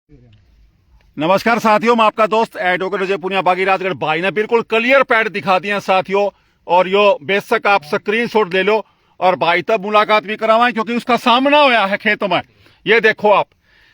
नमस्कार साथियों, मैं आपका दोस्त एडवोकेट विजय पुनिया बागीराजगढ़ भाई ने बिल्कुल क्लियर पैड दिखा दिए साथियों। और यो बेशक आप स्क्रीनशॉट ले लो और भाई तब मुलाकात भी करवाएं क्योंकि उसका सामना होया है खेतों में। ये देखो आप,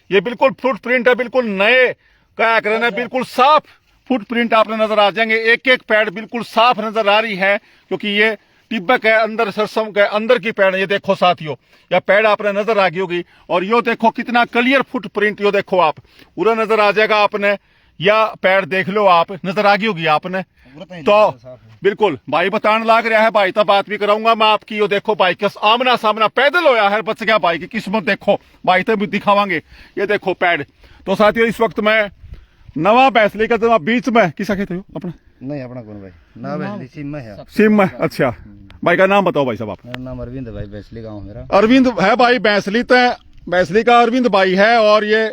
ये बिल्कुल फुटप्रिंट है, बिल्कुल नए क्या करें, बिल्कुल साफ फुटप्रिंट आपने नजर आ जाएंगे। एक एक पैड बिल्कुल साफ नजर आ रही है क्योंकि ये टिब्बक है, अंदर सरसों के अंदर की पैड। ये देखो साथियों, यह पैड आपने नजर आ गई होगी। और यो देखो कितना क्लियर फुटप्रिंट, यो देखो आप पूरा नजर आ जाएगा आपने। या पैड देख लो आप, नजर आ गई होगी आपने। तो बिल्कुल भाई बताने लग रहा है, भाई तब बात भी कराऊंगा मैं आपकी। यो देखो भाई का आमना सामना पैदल होया है, बच गया भाई की किस्मत। देखो भाई तब भी दिखावांगे। ये देखो पैड। तो साथियों इस वक्त मैं नवा बैसली का तो बीच में किसा कहते हो अपना? नहीं अपना कौन भाई ना बैसली सिम में है। सिम में, अच्छा भाई का नाम बताओ भाई साहब आप। मेरा नाम अरविंद है भाई, बैसली गांव मेरा। अरविंद है भाई, बैसली का अरविंद भाई है। और ये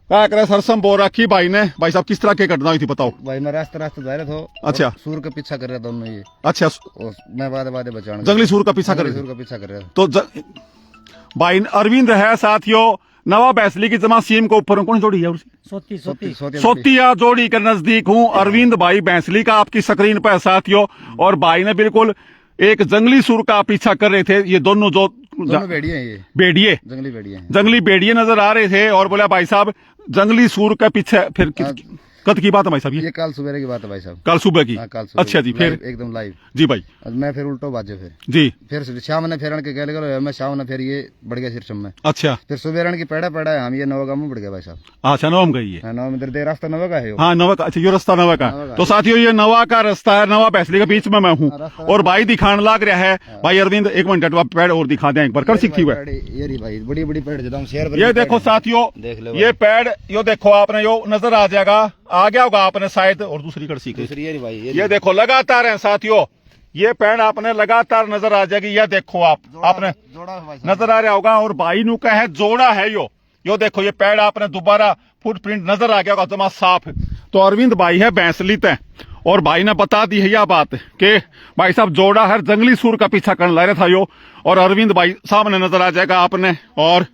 क्या करे सरसम बो रखी भाई ने। भाई साहब किस तरह की घटना हुई थी बताओ। भाई मैं रास्ते जा रहा था। अच्छा। सूर का पीछा कर रहा दोनों ये। अच्छा। मैं बाद बचाने जंगली सूर का पीछा कर रहा था। तो भाई अरविंद है साथियों, नवा बैसली की जमा सीम को ऊपर कौन जोड़ी है? सोतिया जोड़ी के नजदीक हूँ। अरविंद भाई बैसली का आपकी स्क्रीन पर साथियों। और भाई ने बिल्कुल एक जंगली सूर का पीछा कर रहे थे। ये दोनों बेड़िए हैं, ये बेड़िए, जंगली बेड़िए नजर आ रहे थे। और बोला भाई साहब जंगली सूर के पीछे फिर कद की बात है भाई साहब? ये कल सुबह की बात है भाई साहब। कल सुबह की? अच्छा जी। फिर एकदम लाइव जी भाई। मैं फिर उल्टो बाजे फिर शाम ने फेरण के गए मैं शाम ने फिर ये बढ़ गया सिरसम में। अच्छा। फिर सुबह की पेड़ा है हम ये नवगांव में बढ़ गया भाई साहब। अच्छा नवम गई है? नवा में रास्ता नवा का है। हाँ नवा का। अच्छा ये रास्ता नवा का। तो साथियों ये नवा का रास्ता है, नवा बैसली के बीच में मैं हूँ। और भाई दिखाने लग रहा है भाई अरविंद। एक मिनट पेड़ और दिखा दें एक बार, कर सकती है ये भाई बड़ी बड़ी पेड़ देता हूँ। ये देखो साथियों, ये पेड़ यो देखो आपने, यो नजर आ जाएगा, आ गया होगा आपने शायद। और दूसरी कड़सी ये देखो लगातार है साथियों, ये पेड़ आपने लगातार नजर आ जाएगी। ये देखो आपने नजर आ रहा होगा। और भाई नु का है जोड़ा है यो देखो ये पेड़ आपने दोबारा फुटप्रिंट नजर आ गया होगा जमा साफ। तो अरविंद भाई है बैसली तय। और भाई ने बता दी है यह बात कि भाई साहब जोड़ा है, जंगली सूर का पीछा करने लग रहा था यो। और अरविंद भाई सामने नजर आ जाएगा आपने। और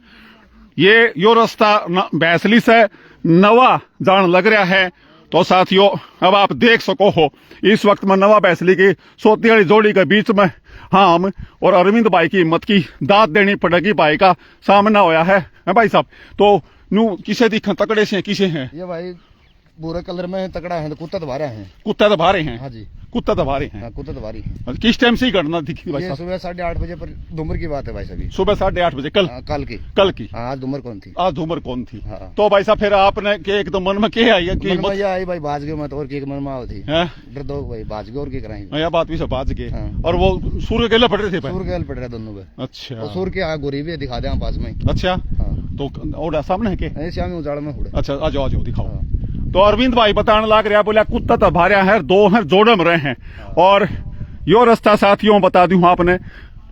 ये यो रास्ता बैसली से नवा जान लग रहा है। तो साथियों अब आप देख सको हो इस वक्त में नवा बैसली की सोती वाली जोड़ी के बीच में हम और अरविंद भाई की हिम्मत की दाद देनी पड़ेगी। भाई का सामना होया है भाई साहब। तो नू किसे दिखा तकड़े से किसे हैं? ये भाई बुरे कलर में तकड़ा है, कुत्ता तो भारे हैं। कुत्ता तो भारे हैं? हाँ जी कुत्ता तो भारे हैं। हाँ, कुत्ता तो भारी है। किस टाइम से ही घटना दिखी भाई साहब? सुबह 8:30 बजे पर धूमर की बात है भाई साहब। सुबह 8:30 बजे कल की? आज धूमर कौन थी? आज धूमर कौन थी? तो भाई साहब फिर आपने के एक तो मन में क्या आई है? आई भाई बाज गए मत और की मन में होती डर दो भाई बाज गए और की कराएंगे। यह बात भी सब बाज के। और वो सूर्य केले पड़ रहे थे? सूर्य केले पड़ रहे दोनों पे। अच्छा। सूर्य के आग गोरी भी दिखा दे पास में। अच्छा। तो और सामने है के? शाम उजाड़ में। अच्छा आ जाओ दिखाओ। तो अरविंद भाई बताने लग रहा बोला कुत्ता तो भारे है, दो हैं जोड़े में रहे हैं। और यो रास्ता साथियों बता दूं आपने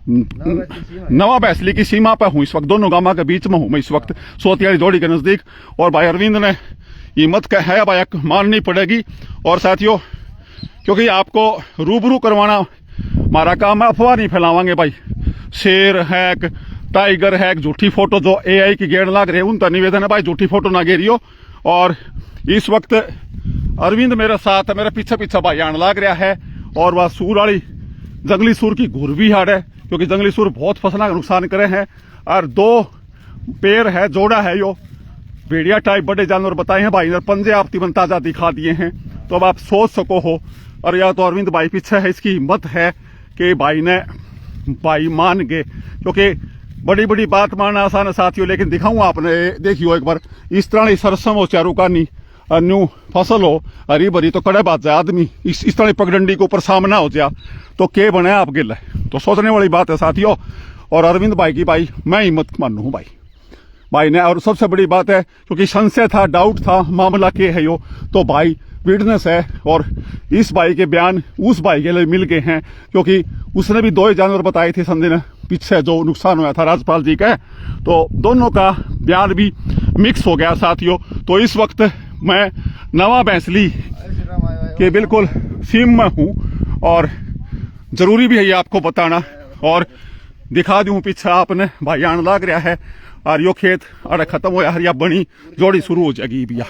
नवा बैसली की सीमा पर हूँ इस वक्त, दोनों गामा के बीच में हूँ मैं इस वक्त सोतियाली जोड़ी के नजदीक। और भाई अरविंद ने हिम्मत का है भाई माननी पड़ेगी। और साथियों क्योंकि आपको रूबरू करवाना हमारा काम है, अफवाह नहीं फैलावांगे भाई। शेर है, टाइगर है, झूठी फोटो जो AI की गेड़ लाग रही है उनका निवेदन है भाई झूठी फोटो ना गेरियो। और इस वक्त अरविंद मेरे साथ है, मेरे पीछे भाई आने लग रहा है। और वह सूर वाली जंगली सूर की घुर भी हाड़ है क्योंकि जंगली सूर बहुत फसलों का नुकसान करे हैं। और दो पेड़ है, जोड़ा है यो भेड़िया टाइप बड़े जानवर बताए हैं भाई ने, पंजे आप तीवन ताजा दिखा दिए हैं। तो अब आप सोच सको हो। और या तो अरविंद भाई पीछे है, इसकी हिम्मत है कि भाई मान गए क्योंकि बड़ी बड़ी बात मानना आसान है साथियों। लेकिन दिखाऊं आपने देखियो एक बार इस तरह सरसम हो चारू का नी न्यू फसल हो हरी भरी तो कड़े बात जाए आदमी इस तरह पगडंडी के ऊपर सामना हो जाए तो के बने आप गिल है। तो सोचने वाली बात है साथियों। और अरविंद भाई की भाई मैं हिम्मत मानू हूँ भाई ने। और सबसे बड़ी बात है क्योंकि संशय था, डाउट था मामला के है यो, तो भाई विटनेस है। और इस भाई के बयान उस भाई के लिए मिल गए हैं क्योंकि उसने भी दो जानवर बताए थे संधि ने पीछे जो नुकसान हुआ था राजपाल जी का। तो दोनों का बयान भी मिक्स हो गया साथियों। तो इस वक्त मैं नवा बैसली के बिल्कुल सीम में हूँ और जरूरी भी है ये आपको बताना। और दिखा दूं पीछे आपने भाई आने लग रहा है। और यो खेत अरे खत्म हो यार, या बनी जोड़ी शुरू हो जाएगी भैया।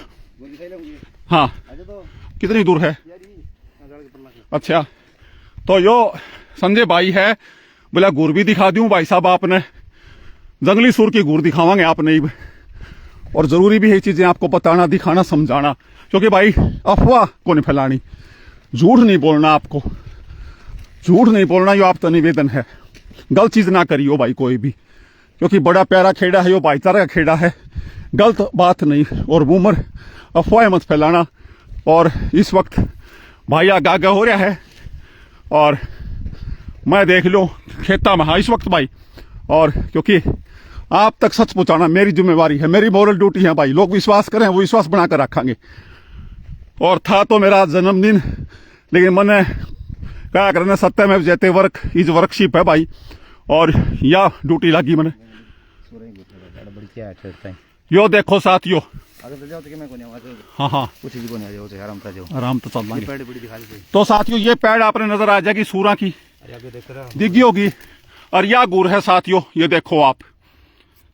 हाँ कितनी दूर है? अच्छा तो यो संजय भाई है, बोला गुर भी दिखा दूं भाई साहब आपने, जंगली सुर की गुर दिखावांगे आपने, और जरूरी भी है चीजें आपको बताना, दिखाना, समझाना, क्योंकि भाई अफवाह को नहीं फैलानी, झूठ नहीं बोलना, आपको झूठ नहीं बोलना, यो आपका निवेदन है। गलत चीज ना करियो भाई कोई भी, क्योंकि बड़ा प्यारा खेड़ा है, यो भाईचारा का खेड़ा है, गलत बात नहीं, और रूमर अफवाह मत फैलाना। और इस वक्त भाई आगा हो रहा है और मैं देख लो खेता में हाँ इस वक्त भाई, और क्योंकि आप तक सच पहुंचाना मेरी जिम्मेवारी है, मेरी मॉरल ड्यूटी है भाई। लोग विश्वास करें वो विश्वास बनाकर रखेंगे। और था तो मेरा जन्मदिन, लेकिन मैंने क्या करना, सत्य में जैते वर्क इज वर्कशिप है भाई, और या ड्यूटी लगी मैंने। यो देखो साथियों, हाँ हाँ आराम तो चल रहा। तो साथियों ये पेड़ आपने नजर आ जाएगी सूरा की दिखी होगी, और या गुर है साथियों, ये देखो आप,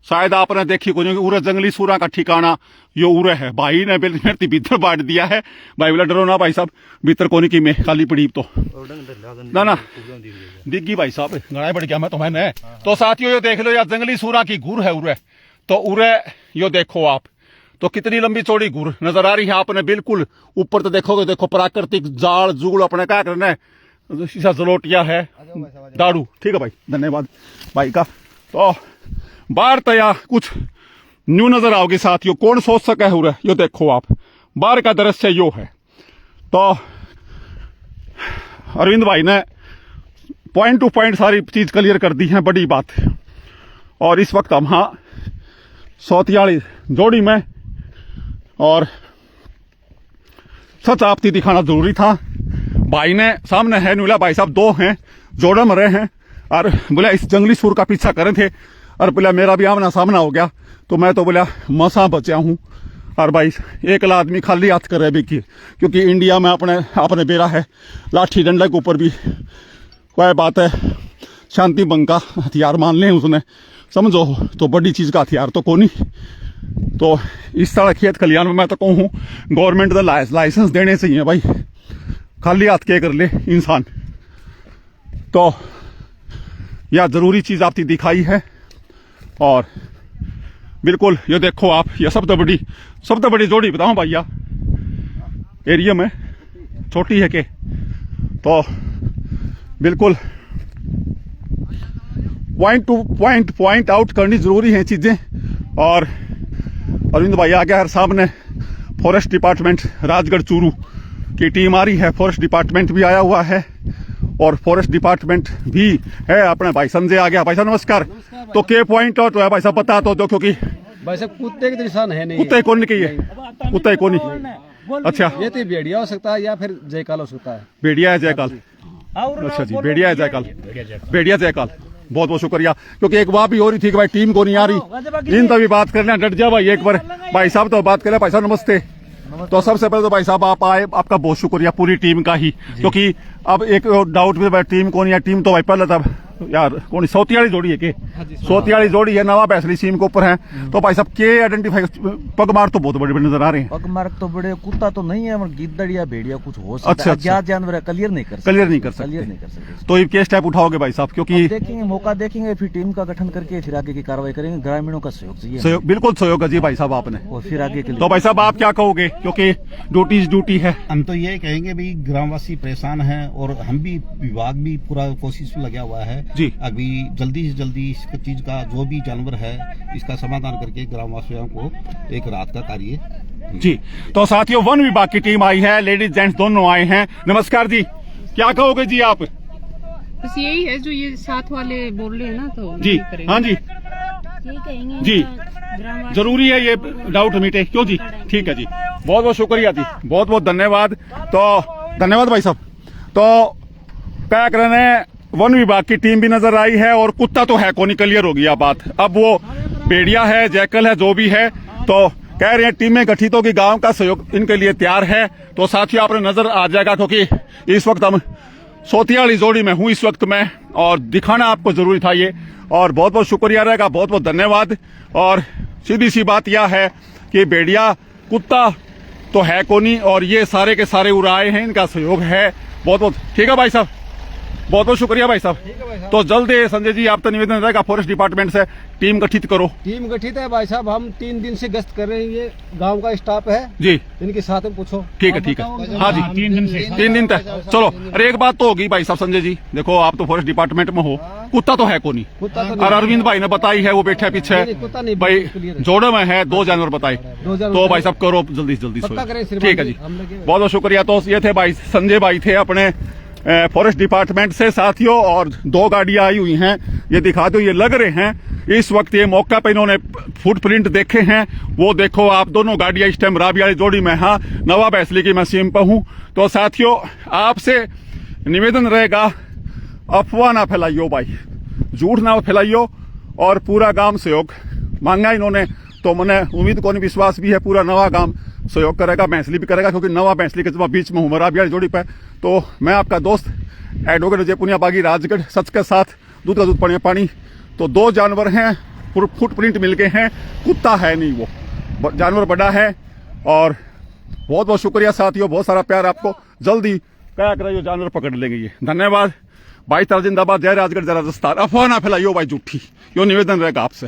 शायद आपने देखी को उरे जंगली सूरा का ठिकाना यो उरे है। भाई ने मेरे भीतर बांट दिया है, भाई बोला डरो ना भाई साहब, भीतर कोनी की में खाली पड़ी तो ना ना दिग्गी भाई साहब गड़ाई बढ़ गया मैं तो मैंने। तो साथियों ये देख लो यार जंगली सूरा की गुर है उरे, तो उरे यो देखो आप, तो कितनी लंबी चौड़ी गुर नजर आ रही है आपने, बिल्कुल ऊपर तो देखोगे, देखो प्राकृतिक जाड़ जुगड़ अपने क्या करना है, शीशा जलोटिया है, दारू। ठीक है भाई, धन्यवाद भाई का। तो बाहर तया कुछ न्यू नजर आओगे साथियों, कौन सोच सका है उरे, यो देखो आप बाहर का दृश्य यो है। तो अरविंद भाई ने पॉइंट टू पॉइंट सारी चीज क्लियर कर दी है, बड़ी बात। और इस वक्त हम हाँ 143 जोड़ी में, और सच आपती दिखाना जरूरी था। भाई ने सामने है नुला भाई साहब, 2 हैं जोड़े में रहे हैं, और बोला इस जंगली सुर का पीछा करे थे, और बोला मेरा भी आमना सामना हो गया, तो मैं तो बोला मसा बचा हूं। और भाई एक आदमी खाली हाथ करे भी की, क्योंकि इंडिया में अपने बेरा है, लाठी डंडे के ऊपर भी कोई बात है, शांति भंग का हथियार मान लें उसने, समझो तो बड़ी चीज का हथियार तो कोनी। तो इस तरह खेत खलियान में मैं तो कहूँ गवर्नमेंट का लाइसेंस देने चाहिए भाई, खाली हाथ के कर ले इंसान। तो यह जरूरी चीज आपकी दिखाई है, और बिल्कुल ये देखो आप, ये सबसे बड़ी जोड़ी बताऊं भैया एरिया में, छोटी है के, तो बिल्कुल पॉइंट टू पॉइंट आउट करनी जरूरी है चीजें। और अरविंद भाई आ गया, हर सामने फॉरेस्ट डिपार्टमेंट राजगढ़ चूरू की टीम आ रही है, फॉरेस्ट डिपार्टमेंट भी आया हुआ है, और फॉरेस्ट डिपार्टमेंट भी है अपने भाई संजय आ गया। भाई साहब नमस्कार। तो के पॉइंट आउट है भाई साहब बता तो दो, क्योंकि भाई साहब कुत्ते की निशान है नहीं, कुत्ते कौन की है, कुत्ते कौन नहीं। अच्छा ये तो भेड़िया हो सकता है या फिर जयकाल हो सकता है। भेड़िया है जयकाल, अच्छा जी भेड़िया है जयकाल, भेड़िया जयकाल, बहुत बहुत शुक्रिया। क्योंकि एक बात भी हो रही थी कि भाई टीम को नहीं आ रही, इन तभी बात करना, डट जा भाई एक बार। भाई साहब तो बात करें, भाई साहब नमस्ते। तो सबसे पहले तो भाई साहब आप आए, आपका बहुत शुक्रिया पूरी टीम का ही, क्योंकि अब एक डाउट भी भाई टीम कौन है, टीम तो भाई पहले तब यार कौन 143 जोड़ी है के 143 जोड़ी है, नवा बैसली सीम के ऊपर है। तो भाई साहब के आइडेंटिफाई पगमार्क तो बहुत बड़े बड़े नजर आ रहे हैं। पगमार्क तो बड़े, कुत्ता तो नहीं है, गिद्दड़ या भेड़िया कुछ हो सकता है। अच्छा, अज्ञात जानवर है, क्लियर नहीं कर सकते। तो ये केस स्टेप उठाओगे भाई साहब, क्योंकि देखेंगे, मौका देखेंगे, फिर टीम का गठन करके फिर आगे की कार्रवाई करेंगे। ग्रामीणों का सहयोग चाहिए, सहयोग, बिल्कुल सहयोग है जी भाई साहब आपने, और फिर आगे के लिए। तो भाई साहब आप क्या कहोगे, क्योंकि ड्यूटी है। हम तो ये कहेंगे भाई ग्रामवासी परेशान है, और हम भी विभाग भी पूरा कोशिश में लगा हुआ है जी, अभी जल्दी से जल्दी इस चीज का जो भी जानवर है इसका समाधान करके ग्रामवासियों को एक राहत का कार्य जी। तो साथियों वन विभाग की टीम आई है, लेडीज जेंट्स दोनों आए हैं। नमस्कार जी, क्या कहोगे जी आप? बस यही है जो ये साथ वाले बोल रहे हैं ना, तो जी हाँ जी जी, जरूरी है ये डाउट मिटे, क्यों जी? ठीक है जी, बहुत बहुत शुक्रिया जी, बहुत बहुत धन्यवाद। तो धन्यवाद भाई साहब। तो क्या करने, वन विभाग की टीम भी नजर आई है, और कुत्ता तो है कौन, क्लियर हो गया बात। अब वो भेड़िया है, जैकल है, जो भी है, तो कह रहे हैं टीमें गठित होगी, गांव का सहयोग इनके लिए तैयार है। तो साथियों आपने नजर आ जाएगा, क्योंकि इस वक्त हम सोतियाली जोड़ी में हूं इस वक्त मैं, और दिखाना आपको जरूरी था ये, और बहुत बहुत शुक्रिया रहेगा, बहुत बहुत धन्यवाद। और सीधी सी बात यह है कि भेड़िया कुत्ता तो है कोनी, और ये सारे के सारे उड़ाए हैं, इनका सहयोग है। बहुत बहुत ठीक है भाई साहब, बहुत बहुत शुक्रिया भाई साहब। तो जल्द संजय जी आपका निवेदन रहेगा फॉरेस्ट डिपार्टमेंट से टीम गठित करो। टीम गठित है भाई साहब, हम 3 दिन से गश्त कर रहे हैं, ये गांव का स्टाफ है जी, इनके साथ में पूछो। ठीक है ठीक है, हाँ जी 3 दिन तक चलो। अरे एक बात तो होगी भाई साहब संजय जी, देखो आप तो फॉरेस्ट डिपार्टमेंट में हो, कुत्ता तो है कोनी, कुत्ता तो और अरविंद भाई ने बताई है वो बैठे पीछे कुत्ता नहीं भाई, clear है। जोड़े में है 2 जानवर बताए, 2 जानवर तो भाई साहब करो जल्दी से जल्दी पक्का करें श्रीमान ठीक है जी, जी, हम लगे हुए। बहुत बहुत शुक्रिया। तो ये थे भाई संजय भाई थे अपने फॉरेस्ट डिपार्टमेंट से साथियों, और 2 गाड़ियां आई हुई हैं, ये दिखा दो, ये लग रहे हैं इस वक्त ये मौका पे इन्होंने फुटप्रिंट देखे हैं, वो देखो आप दोनों गाड़ियां इस टाइम राबी वाली जोड़ी में, हाँ नवा बैसली की मैं सीम पर हूं। तो साथियों आपसे निवेदन रहेगा, अफवाह ना फैलाइयो भाई, झूठ ना फैलाइयो, और पूरा गांव सहयोग मांगा इन्होंने, तो मैंने उम्मीद को विश्वास भी है पूरा नवा गांव सहयोग करेगा, बैंसली भी करेगा, क्योंकि नवा बैंसली के बीच में हूं राबी वाली जोड़ी पे। तो मैं आपका दोस्त एडवोकेट अजय पुनिया बागी, राजगढ़, सच के साथ, दूध का दूध पानी पानी। तो 2 जानवर हैं, फुटप्रिंट मिल गए हैं, कुत्ता है नहीं, वो जानवर बड़ा है। और बहुत बहुत शुक्रिया साथियों, बहुत सारा प्यार आपको, जल्दी क्या करो जानवर पकड़ लेंगे ये। धन्यवाद भाई, तरह जिंदाबाद, जय राजगढ़, जय राजस्थान। अफवाह ना फैलाइयो भाई झूठी, यो निवेदन रहेगा आपसे।